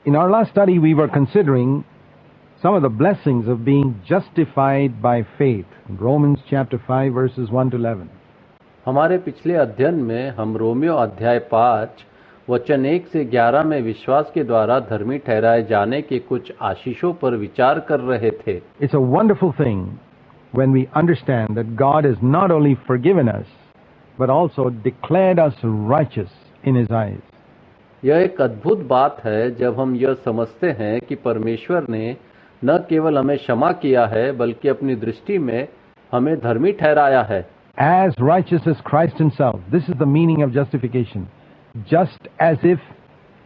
In our last study, we were considering some of the blessings of being justified by faith. Romans chapter 5 verses 1 to 11. हमारे पिछले अध्ययन में हम Romeo अध्याय 5 वचन 1 से 11 में विश्वास के द्वारा धर्मी ठहराए जाने के कुछ आशीषों पर विचार कर रहे थे। It's a wonderful thing when we understand that God has not only forgiven us, but also declared us righteous in His eyes. यह एक अद्भुत बात है जब हम यह समझते हैं कि परमेश्वर ने न केवल हमें क्षमा किया है बल्कि अपनी दृष्टि में हमें धर्मी ठहराया है। As righteous as Christ Himself. This is the meaning of justification. Just as if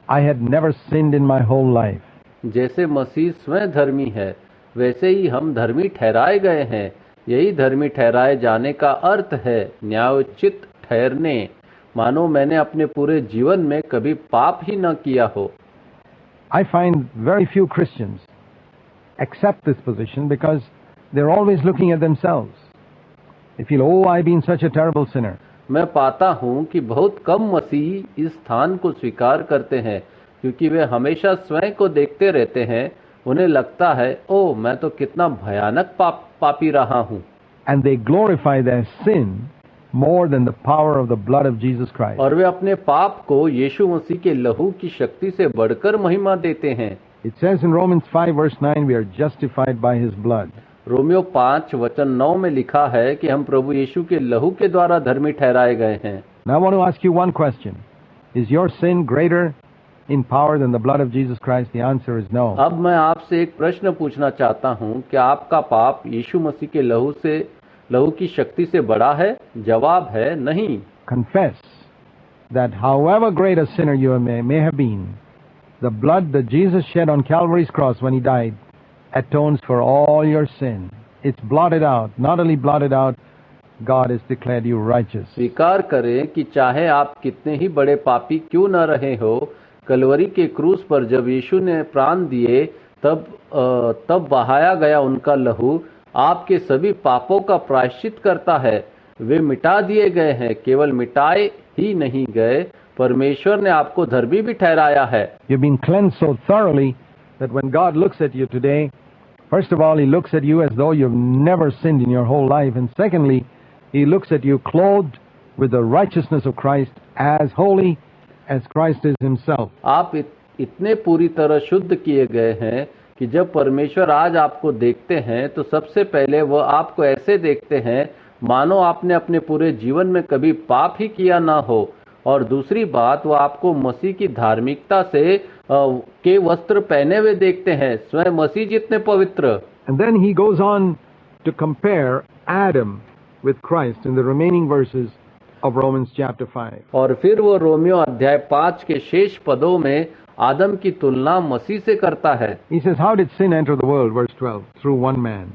I had never sinned in my whole life. जैसे मसीह स्वयं धर्मी है वैसे ही हम धर्मी ठहराए गए हैं। यही धर्मी ठहराए जाने का अर्थ है, न्यायोचित ठहरने, मानो मैंने अपने पूरे जीवन में कभी पाप ही न किया हो। I find very few Christians accept this position because they're always looking at themselves. They feel, oh, I've been such a terrible sinner. मैं पाता हूँ कि बहुत कम मसीही इस स्थान को स्वीकार करते हैं क्योंकि वे हमेशा स्वयं को देखते रहते हैं। उन्हें लगता है, ओह, मैं तो कितना भयानक पापी रहा हूँ। And they glorify their sin more than the power of the blood of Jesus Christ. और वे अपने पाप को यीशु मसीह के लहू की शक्ति से बढ़कर महिमा देते हैं। It says in Romans 5 verse 9, we are justified by His blood. Romeo 5 वचन 9 में लिखा है कि हम प्रभु यीशु के लहू के द्वारा धर्मी ठहराए गए हैं। Now I want to ask you one question. Is your sin greater in power than the blood of Jesus Christ? The answer is no. अब मैं आपसे एक प्रश्न पूछना चाहता हूँ कि आपका पाप यीशु मसीह के लहू की शक्ति से बड़ा है? जवाब है नहीं। Confess that however great a sinner you may have been, the blood that Jesus shed on Calvary's cross when He died atones for all your sin. It's blotted out. Not only blotted out, God has declared you righteous. स्वीकार करें कि चाहे आप कितने ही बड़े पापी क्यों न रहे हो, कलवरी के क्रूस पर जब यीशु ने प्राण दिए तब बहाया गया उनका लहू आपके सभी पापों का प्रायश्चित करता है। वे मिटा दिए गए हैं, केवल मिटाए ही नहीं गए, परमेश्वर ने आपको धर्मी भी ठहराया है। You've been cleansed so thoroughly that when God looks at you today, first of all, He looks at you as though you've never sinned in your whole life, and secondly, He looks at you clothed with the righteousness of Christ, as holy as Christ is Himself. आप इतने पूरी तरह शुद्ध किए गए हैं कि जब परमेश्वर आज आपको देखते हैं तो सबसे पहले वह आपको ऐसे देखते हैं मानो आपने अपने पूरे जीवन में कभी पाप ही किया ना हो, और दूसरी बात वो आपको मसीह की धार्मिकता से के वस्त्र पहने हुए देखते हैं, स्वयं मसीह जितने पवित्र। And then he goes on to compare Adam with Christ in the remaining verses of Romans chapter 5. और फिर वो रोमियो अध्याय 5 के शेष पदों में आदम की तुलना मसीह से करता है। He says, how did sin enter the world, verse 12, through one man,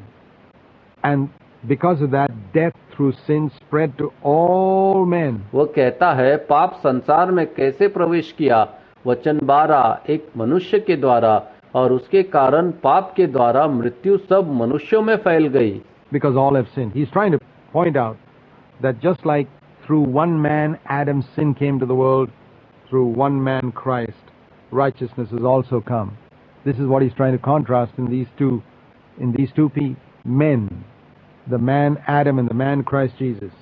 and because of that death through sin spread to all men. वो कहता है, पाप संसार में कैसे प्रवेश किया, वचन 12, एक मनुष्य के द्वारा, और उसके कारण पाप के द्वारा मृत्यु सब मनुष्यों में फैल गई। Because all have sinned. He's trying to point out that just like through one man Adam's sin came to the world, through one man Christ righteousness has also come. This is what he's trying to contrast in these two men, the man Adam and the man Christ Jesus.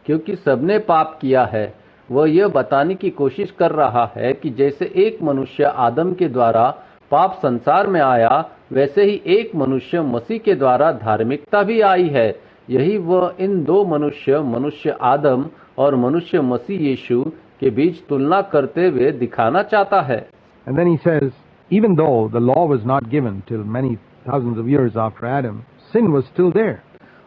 क्योंकि सबने पाप किया है, वह यह बताने की कोशिश कर रहा है कि जैसे एक मनुष्य आदम के द्वारा पाप संसार में आया, वैसे ही एक मनुष्य मसीह के द्वारा धार्मिकता भी आई है। यही वह इन दो मनुष्य आदम और मनुष्य मसीह यीशु के बीच तुलना करते हुए दिखाना चाहता है। And then he says, even though the law was not given till many thousands of years after Adam, sin was still there.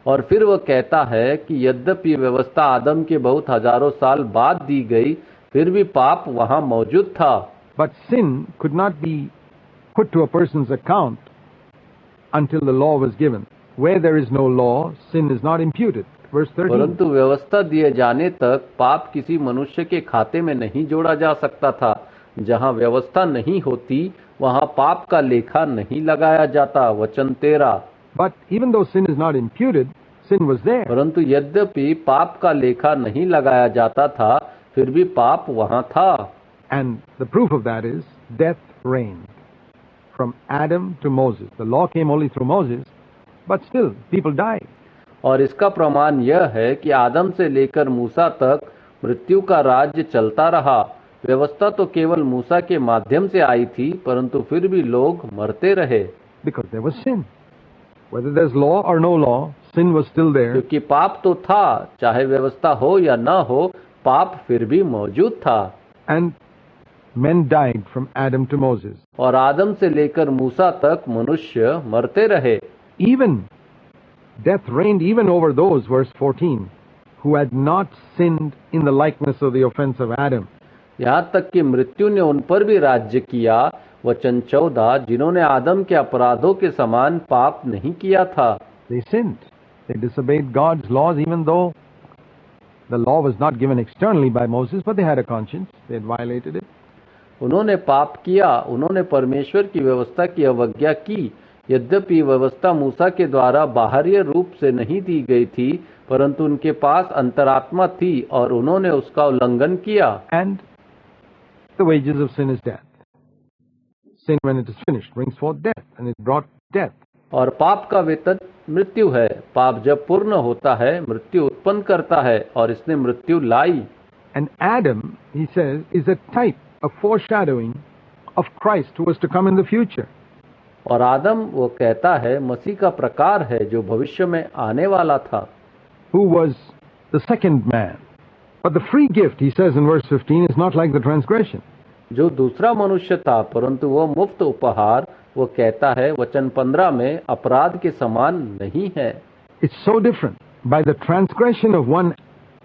और फिर वह कहता है कि यद्यपि व्यवस्था आदम के बहुत हजारों साल बाद दी गई, फिर भी पाप वहां मौजूद था। But sin could not be put to a person's account until the law was given. Where there is no law, sin is not imputed. Verse 13. परंतु व्यवस्था दिए जाने तक पाप किसी मनुष्य के खाते में नहीं जोड़ा जा सकता था। जहां व्यवस्था नहीं होती वहां पाप का लेखा नहीं लगाया जाता। वचन 13। But even though sin is not imputed, sin was there. परंतु यद्यपि पाप का लेखा नहीं लगाया जाता था, फिर भी पाप वहां था। And the proof of that is death reigned from Adam to Moses. The law came only through Moses, but still people died. और इसका प्रमाण यह है कि आदम से लेकर मूसा तक मृत्यु का राज्य चलता रहा। व्यवस्था तो केवल मूसा के माध्यम से आई थी, परंतु फिर भी लोग मरते रहे, Because there was sin. Whether there's law or no law, sin was still there. क्योंकि पाप तो था, चाहे व्यवस्था हो या न हो, पाप फिर भी मौजूद था। And men died from Adam to Moses. और आदम से लेकर मूसा तक मनुष्य मरते रहे। Even death reigned even over those, verse 14, who had not sinned in the likeness of the offense of Adam. यहाँ तक कि मृत्यु ने उन पर भी राज्य किया, वचन 14, जिन्होंने आदम के अपराधों के समान पाप नहीं किया था। They sinned. They disobeyed God's laws, even though the law was not given externally by Moses, but they had a conscience. They had violated it. उन्होंने पाप किया, उन्होंने परमेश्वर की व्यवस्था की अवज्ञा की। यद्यपि व्यवस्था मूसा के द्वारा बाहरी रूप से नहीं दी गई थी, परंतु उनके पास अंतरात्मा थी और उन्होंने उसका उल्लंघन किया। And the wages of sin is death. Sin, when it is finished, brings forth death, and it brought death. और पाप का वेतन मृत्यु है। पाप जब पूर्ण होता है, मृत्यु उत्पन्न करता है, और इसने मृत्यु लाई। And Adam, he says, is a type, a foreshadowing of Christ who was to come in the future. और आदम, वो कहता है, मसीह का प्रकार है जो भविष्य में आने वाला था। Who was the second man. But the free gift, he says in verse 15, is not like the transgression. जो दूसरा मनुष्य था, परंतु वो मुफ्त उपहार, वो कहता है वचन 15 में, अपराध के समान नहीं है। It's so different. By the transgression of one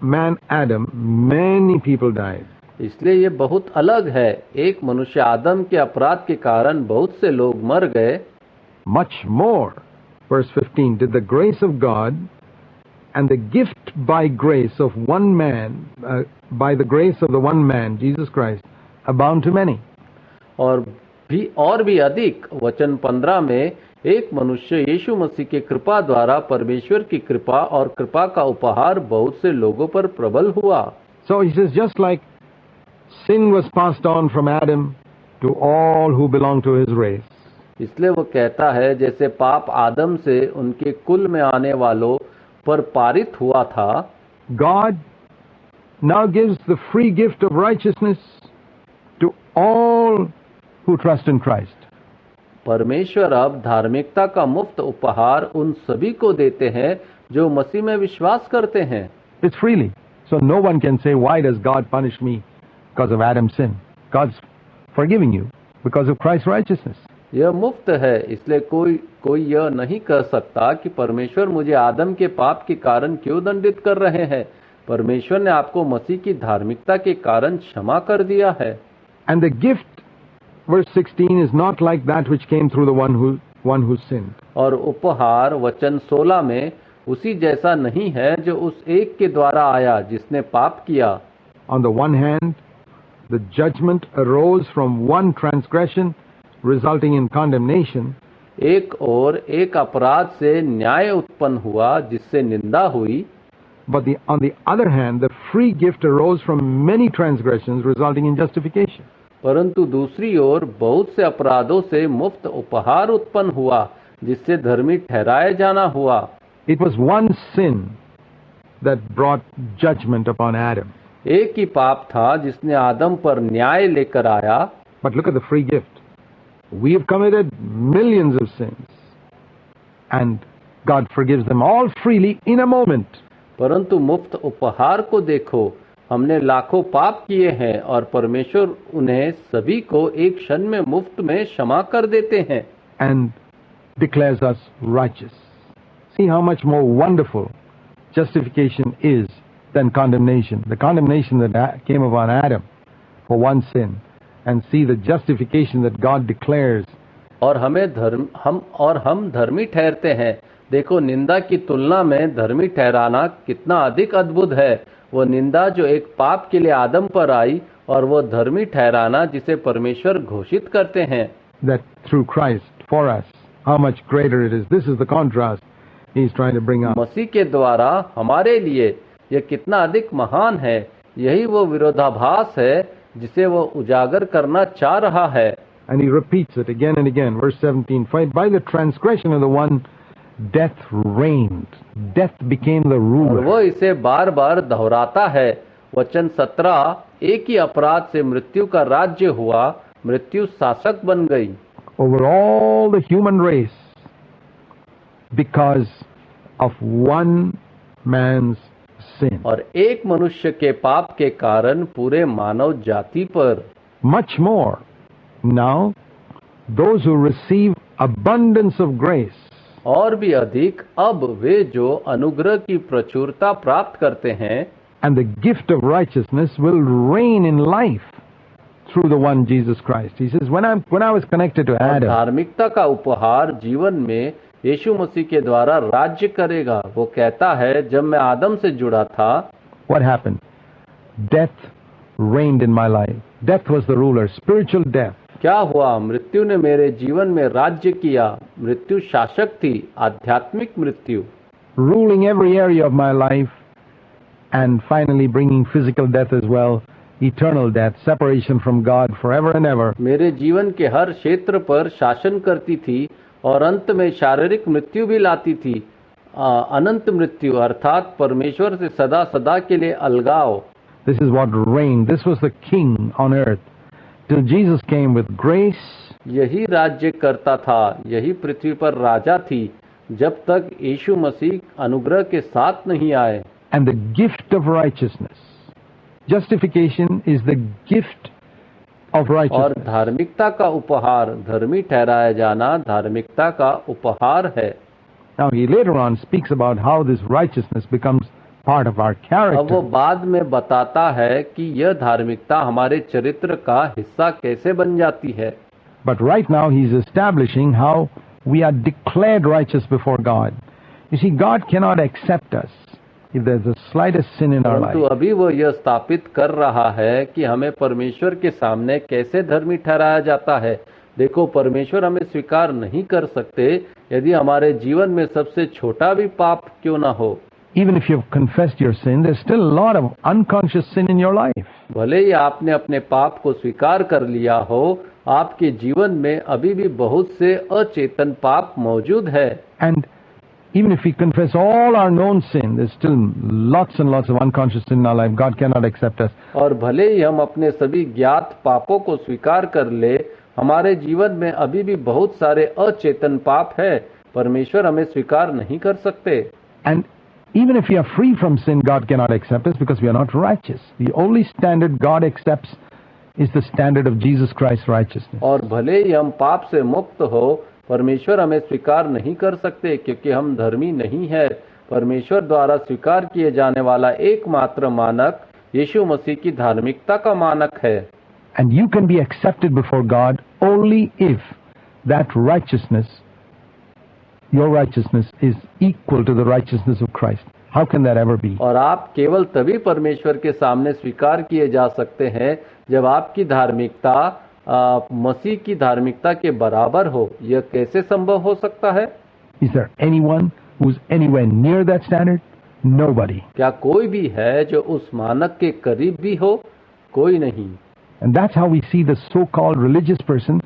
man, Adam, many people died. इसलिए ये बहुत अलग है। एक मनुष्य आदम के अपराध के कारण बहुत से लोग मर गए। Much more, verse 15, did the grace of God and the gift by grace of one man, by the grace of the one man, Jesus Christ, abound to many. और भी अधिक, वचन 15 में, एक मनुष्य यीशु मसीह के कृपा द्वारा परमेश्वर की कृपा और कृपा का उपहार बहुत से लोगों पर प्रबल हुआ। So he says, just like sin was passed on from Adam to all who belong to his race. इसलिए वो कहता है, जैसे पाप आदम से उनके कुल में आने वालों पर पारित हुआ था, God now gives the free gift of righteousness to all who trust in Christ. परमेश्वर अब धार्मिकता का मुफ्त उपहार उन सभी को देते हैं जो मसीह में विश्वास करते हैं। It's freely. So no one can say, why does God punish me because of Adam's sin? God's forgiving you because of Christ's righteousness. यह मुफ्त है, इसलिए कोई यह नहीं कह सकता कि परमेश्वर मुझे आदम के पाप के कारण क्यों दंडित कर रहे हैं। परमेश्वर ने आपको मसीह की धार्मिकता के कारण क्षमा कर दिया है। And the gift, verse 16, is not like that which came through the one who sinned. और उपहार, वचन 16 में, उसी जैसा नहीं है जो उस एक के द्वारा आया जिसने पाप किया। On the one hand, the judgment arose from one transgression, resulting in condemnation. एक और एक अपराध से न्याय उत्पन्न हुआ जिससे निंदा हुई। But on the other hand, the free gift arose from many transgressions, resulting in justification. परंतु दूसरी ओर बहुत से अपराधों से मुफ्त उपहार उत्पन्न हुआ जिससे धर्मी ठहराया जाना हुआ। It was one sin that brought judgment upon Adam. एक ही पाप था जिसने आदम पर न्याय लेकर आया। But look at the free gift. We have committed millions of sins, and God forgives them all freely in a moment. परंतु मुफ्त उपहार को देखो, हमने लाखों पाप किए हैं और परमेश्वर उन्हें सभी को एक क्षण में मुफ्त में क्षमा कर देते हैं। And declares us righteous. See how much more wonderful justification is than condemnation. The condemnation that came upon Adam for one sin, and see the justification that God declares. और हम धर्मी ठहरते हैं। देखो, निंदा की तुलना में धर्मी ठहराना कितना अधिक अद्भुत है। वो निंदा जो एक पाप के लिए आदम पर आई, और वो धर्मी ठहराना जिसे परमेश्वर घोषित करते हैं। That through Christ for us, how much greater it is. This is the contrast he's trying to bring out. मसीह के द्वारा हमारे लिए यह कितना अधिक महान है। यही वो विरोधाभास है जिसे वो उजागर करना चाह रहा है। And he repeats it again and again. Verse 17, "For by the transgression of the one, death reigned." Death became the और ruler. वो इसे बार बार दोहराता है। वचन 17, एक ही अपराध से मृत्यु का राज्य हुआ, मृत्यु शासक बन गई Over all the human race because of one man's sin. और एक मनुष्य के पाप के कारण पूरे मानव जाति पर। Much more, now those who receive abundance of grace और भी अधिक अब वे जो अनुग्रह की प्रचुरता प्राप्त करते हैं and the gift of righteousness will reign in life through the one Jesus Christ. He says, when I was connected to और Adam, धार्मिकता का उपहार जीवन में यीशु मसीह के द्वारा राज्य करेगा। वो कहता है, जब मैं आदम से जुड़ा था, what happened? Death reigned in my life. Death was the ruler, spiritual death. क्या हुआ? मृत्यु ने मेरे जीवन में राज्य किया। मृत्यु शासक थी, आध्यात्मिक मृत्यु, Ruling every area of my life and finally bringing physical death as well, eternal death, separation from God forever and ever. मेरे जीवन के हर क्षेत्र पर शासन करती थी और अंत में शारीरिक मृत्यु भी लाती थी। अनंत मृत्यु अर्थात परमेश्वर से सदा सदा के लिए अलगाव। This is what reigned. This was the king on earth till Jesus came with grace यही राज्य करता था, यही पृथ्वी पर राजा थी, जब तक यीशु मसीह अनुग्रह के साथ नहीं आए। and the gift of righteousness. Justification is the gift of और righteousness. धार्मिकता का उपहार, धर्मी ठहराया जाना धार्मिकता का उपहार है। Now he later on speaks about how this righteousness becomes part of our अब वो character. बाद में बताता है कि यह धार्मिकता हमारे चरित्र का हिस्सा कैसे बन जाती है। But right now he's establishing how we are declared righteous before God. You see, God cannot accept us if there's the slightest sin in our परंतु life. अभी वो यह स्थापित कर रहा है कि हमें परमेश्वर के सामने कैसे धर्मी ठहराया जाता है। देखो, परमेश्वर हमें स्वीकार नहीं कर सकते यदि हमारे जीवन में सबसे छोटा भी पाप क्यों ना हो। Even if you've confessed your sin, there's still a lot of unconscious sin in your life. भले ही आपने अपने पाप को स्वीकार कर लिया हो, आपके जीवन में अभी भी बहुत से अचेतन पाप मौजूद है। And even if we confess all our known sin, there's still lots and lots of unconscious sin in our life. God cannot accept us. और भले ही हम अपने सभी ज्ञात पापों को स्वीकार कर ले, हमारे जीवन में अभी भी बहुत सारे अचेतन पाप है। परमेश्वर हमें स्वीकार नहीं कर सकते। And even if we are free from sin, God cannot accept us because we are not righteous. The only standard God accepts is the standard of Jesus Christ's righteousness. और भले ही हम पाप से मुक्त हो, परमेश्वर हमें स्वीकार नहीं कर सकते क्योंकि हम धर्मी नहीं है। परमेश्वर द्वारा स्वीकार किए जाने वाला एकमात्र मानक यीशु मसीह की धार्मिकता का मानक है। And you can be accepted before God only if that righteousness, your righteousness, is equal to the righteousness of Christ. How can that ever be? और आप केवल तभी परमेश्वर के सामने स्वीकार किए जा सकते हैं जब आपकी धार्मिकता मसीह की धार्मिकता के बराबर हो। यह कैसे संभव हो सकता है? Is there anyone who's anywhere near that standard? Nobody. क्या कोई भी है जो उस मानक के करीब भी हो? कोई नहीं। And that's how we see the so-called religious person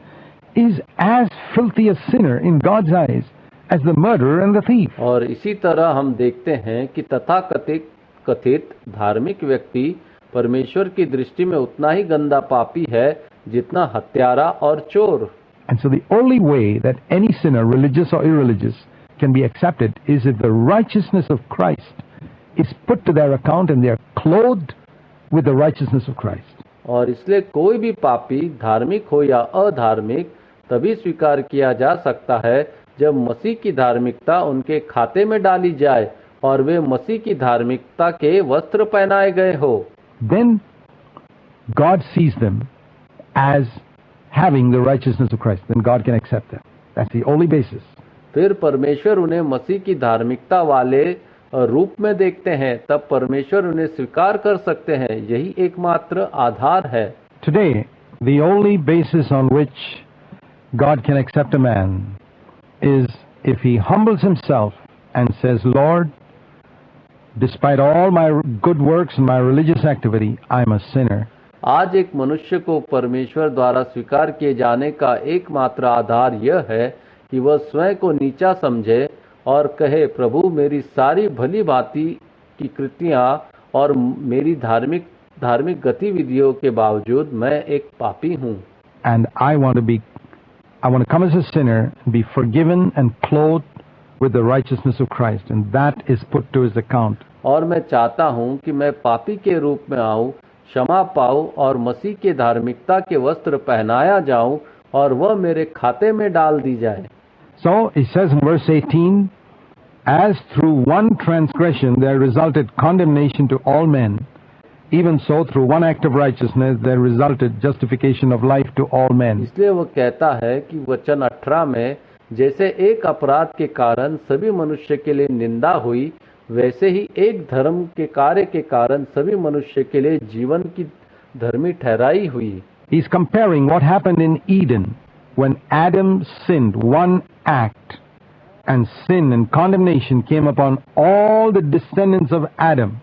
is as filthy a sinner in God's eyes as the murderer and the thief. और इसी तरह हम देखते हैं कि कथित धार्मिक व्यक्ति परमेश्वर की दृष्टि में उतना ही गंदा पापी है जितना हत्यारा और चोर। And so the only way that any sinner, religious or irreligious, can be accepted is if the righteousness of Christ is put to their account and they are clothed with the righteousness of Christ. और इसलिए कोई भी पापी, धार्मिक हो या अधार्मिक, तभी स्वीकार किया जा सकता है जब मसीह की धार्मिकता उनके खाते में डाली जाए और वे मसीह की धार्मिकता के वस्त्र पहनाए गए हो। Then God sees them as having the righteousness of Christ. Then God can accept them. That's the only basis. फिर परमेश्वर उन्हें मसीह की धार्मिकता वाले रूप में देखते हैं, तब परमेश्वर उन्हें स्वीकार कर सकते हैं। यही एकमात्र आधार है। Today, the only basis on which God can accept a man is if he humbles himself and says, Lord, despite all my good works and my religious activity, I'm a sinner. आज एक मनुष्य को परमेश्वर द्वारा स्वीकार किए जाने का एकमात्र आधार यह है कि वह स्वयं को नीचा समझे और कहे, प्रभु मेरी सारी भली भांति की कृतियां और मेरी धार्मिक गतिविधियों के बावजूद मैं एक पापी हूँ And I want to come as a sinner and be forgiven and clothed with the righteousness of Christ, and that is put to his account. और मैं चाहता हूँ कि मैं पापी के रूप में आऊँ, क्षमा पाऊँ और मसीह के धार्मिकता के वस्त्र पहनाया जाऊँ और वह मेरे खाते में डाल दी जाए। So it says in verse 18, as through one transgression there resulted condemnation to all men, even so through one act of righteousness there resulted justification of life to all men. इसलिए वह कहता है कि वचन 18 में, जैसे एक अपराध के कारण सभी मनुष्य के लिए निंदा हुई, वैसे ही एक धर्म के कार्य के कारण सभी मनुष्य के लिए जीवन की धर्मी ठहराई हुई। He is comparing what happened in Eden when Adam sinned, one act, and sin and condemnation came upon all the descendants of Adam.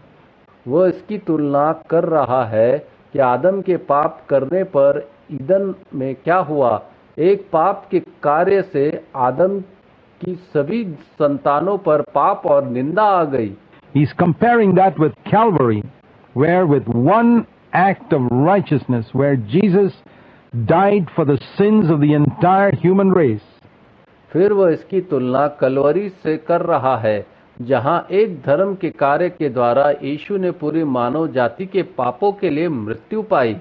वह इसकी तुलना कर रहा है कि आदम के पाप करने पर ईदन में क्या हुआ। एक पाप के कार्य से आदम की सभी संतानों पर पाप और निंदा आ गई। He is comparing that with Calvary, where with one act of righteousness, where Jesus died for the sins of the entire human race. फिर वह इसकी तुलना कलवरी से कर रहा है, जहां एक धर्म के कार्य के द्वारा यीशु ने पूरी मानव जाति के पापों के लिए मृत्यु पाई।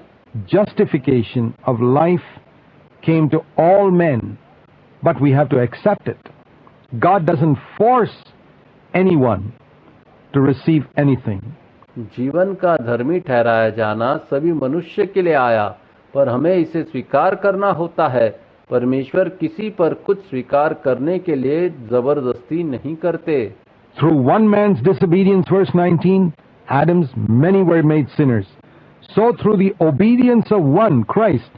Justification of life came to all men, but we have to accept it. God doesn't force anyone to receive anything. जीवन का धर्मी ठहराया जाना सभी मनुष्य के लिए आया, पर हमें इसे स्वीकार करना होता है। परमेश्वर किसी पर कुछ स्वीकार करने के लिए जबरदस्ती नहीं करते। Through one man's disobedience, verse 19, Adam's many were made sinners. So through the obedience of one, Christ,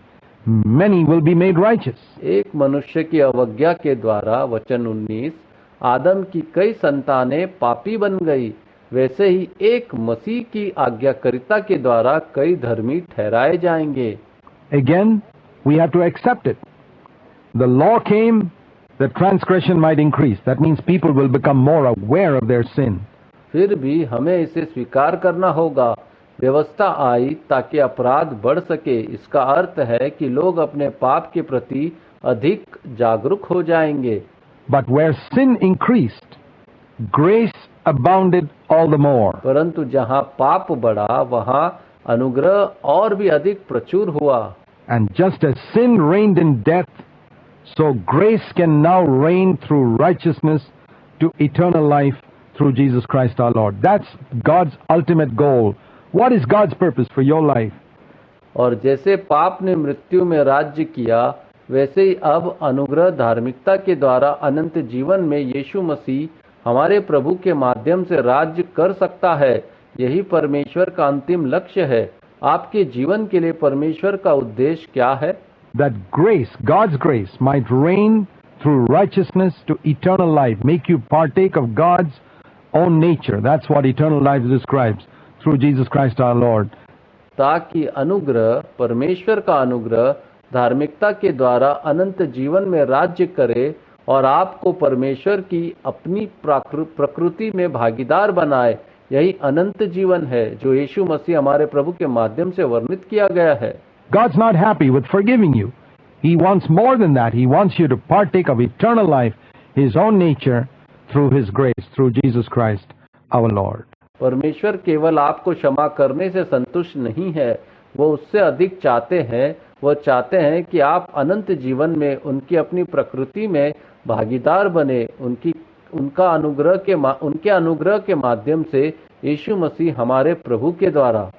many will be made righteous. एक मनुष्य की अवज्ञा के द्वारा, वचन 19, आदम की कई संतानें पापी बन गई, वैसे ही एक मसीह की आज्ञाकारिता के द्वारा कई धर्मी ठहराए जाएंगे। Again, we have to accept it. The law came that transgression might increase. That means people will become more aware of their sin. फिर भी हमें इसे स्वीकार करना होगा। व्यवस्था आई ताकि अपराध बढ़ सके। इसका अर्थ है कि लोग अपने पाप के प्रति अधिक जागरूक हो जाएंगे। But where sin increased, grace abounded all the more. परंतु जहाँ पाप बढ़ा, वहाँ अनुग्रह और भी अधिक प्रचुर हुआ। And just as sin reigned in death, so grace can now reign through righteousness to eternal life through Jesus Christ our Lord. That's God's ultimate goal. What is God's purpose for your life? और जैसे पाप ने मृत्यु में राज्य किया, वैसे ही अब अनुग्रह धार्मिकता के द्वारा अनंत जीवन में यीशु मसीह हमारे प्रभु के माध्यम से राज्य कर सकता है। यही परमेश्वर का अंतिम लक्ष्य है। आपके जीवन के लिए परमेश्वर का उद्देश्य क्या है? That grace, God's grace, might reign through righteousness to eternal life, make you partake of God's own nature. That's what eternal life describes, through Jesus Christ our Lord. ताकि अनुग्रह, परमेश्वर का अनुग्रह धार्मिकता के द्वारा अनंत जीवन में राज्य करे और आपको परमेश्वर की अपनी प्रकृति में भागीदार बनाए। यही अनंत जीवन है जो यीशु मसीह हमारे प्रभु के माध्यम से वर्णित किया गया है। God's not happy with forgiving you. He wants more than that. He wants you to partake of eternal life, His own nature, through His grace, through Jesus Christ our Lord. परमेश्वर केवल आपको क्षमा करने से संतुष्ट नहीं है, वो उससे अधिक चाहते हैं। वो चाहते हैं कि आप अनंत जीवन में उनकी अपनी प्रकृति में भागीदार बने। उनके अनुग्रह के माध्यम से यीशु मसीह हमारे प्रभु के द्वारा।